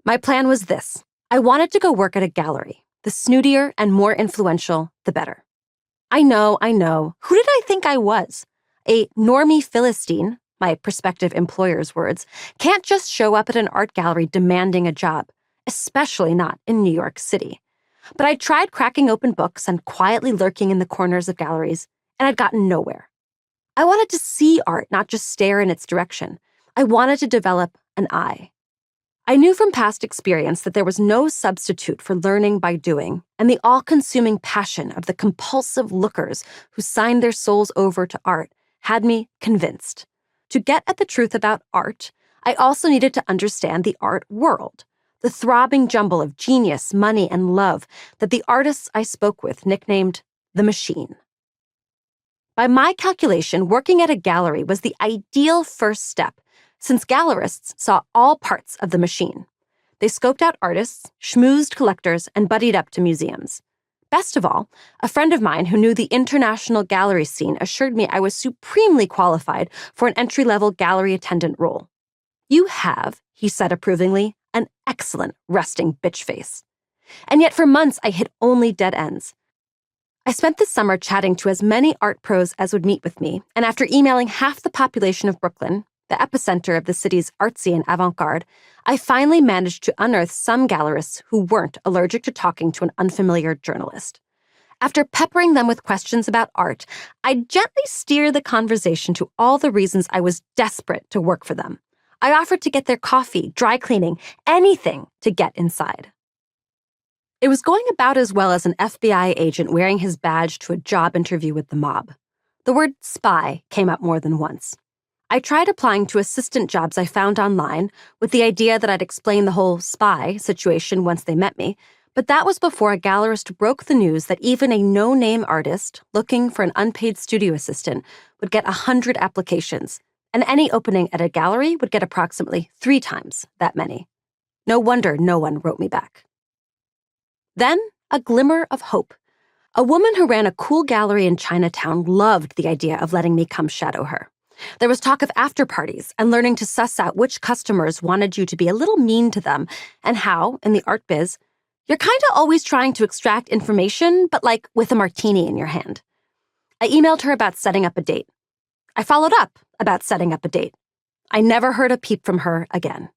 My plan was this. I wanted to go work at a gallery. The snootier and more influential, the better. I know. Who did I think I was? A normie Philistine, my prospective employer's words, can't just show up at an art gallery demanding a job, especially not in New York City. But I tried cracking open books and quietly lurking in the corners of galleries, and I'd gotten nowhere. I wanted to see art, not just stare in its direction. I wanted to develop an eye. I knew from past experience that there was no substitute for learning by doing, and the all-consuming passion of the compulsive lookers who signed their souls over to art had me convinced. To get at the truth about art, I also needed to understand the art world, the throbbing jumble of genius, money, and love that the artists I spoke with nicknamed the machine. By my calculation, working at a gallery was the ideal first step, since gallerists saw all parts of the machine. They scoped out artists, schmoozed collectors, and buddied up to museums. Best of all, a friend of mine who knew the international gallery scene assured me I was supremely qualified for an entry-level gallery attendant role. "You have," he said approvingly, "an excellent resting bitch face." And yet for months I hit only dead ends. I spent the summer chatting to as many art pros as would meet with me, and after emailing half the population of Brooklyn, the epicenter of the city's artsy and avant-garde, I finally managed to unearth some gallerists who weren't allergic to talking to an unfamiliar journalist. After peppering them with questions about art, I'd gently steer the conversation to all the reasons I was desperate to work for them. I offered to get their coffee, dry cleaning, anything to get inside. It was going about as well as an FBI agent wearing his badge to a job interview with the mob. The word spy came up more than once. I tried applying to assistant jobs I found online with the idea that I'd explain the whole spy situation once they met me, but that was before a gallerist broke the news that even a no-name artist looking for an unpaid studio assistant would get 100 applications, and any opening at a gallery would get approximately 3 times that many. No wonder no one wrote me back. Then, a glimmer of hope. A woman who ran a cool gallery in Chinatown loved the idea of letting me come shadow her. There was talk of after-parties and learning to suss out which customers wanted you to be a little mean to them and how, in the art biz, you're kind of always trying to extract information, but like with a martini in your hand. I emailed her about setting up a date. I followed up about setting up a date. I never heard a peep from her again.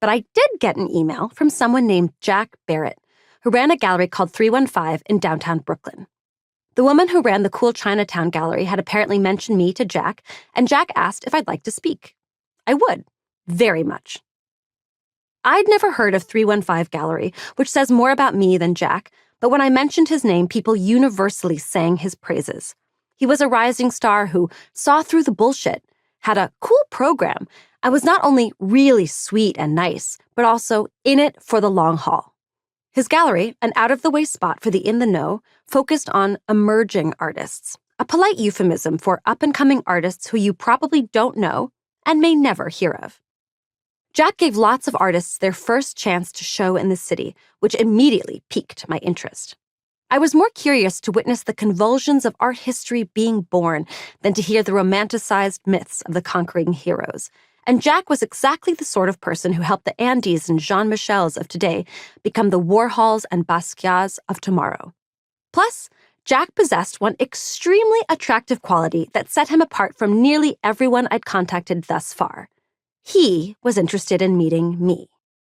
But I did get an email from someone named Jack Barrett, who ran a gallery called 315 in downtown Brooklyn. The woman who ran the cool Chinatown gallery had apparently mentioned me to Jack, and Jack asked if I'd like to speak. I would, very much. I'd never heard of 315 Gallery, which says more about me than Jack, but when I mentioned his name, people universally sang his praises. He was a rising star who saw through the bullshit, had a cool program, and was not only really sweet and nice, but also in it for the long haul. His gallery, an out-of-the-way spot for the in-the-know, focused on emerging artists, a polite euphemism for up-and-coming artists who you probably don't know and may never hear of. Jack gave lots of artists their first chance to show in the city, which immediately piqued my interest. I was more curious to witness the convulsions of art history being born than to hear the romanticized myths of the conquering heroes. And Jack was exactly the sort of person who helped the Andys and Jean-Michels of today become the Warhols and Basquiats of tomorrow. Plus, Jack possessed one extremely attractive quality that set him apart from nearly everyone I'd contacted thus far. He was interested in meeting me.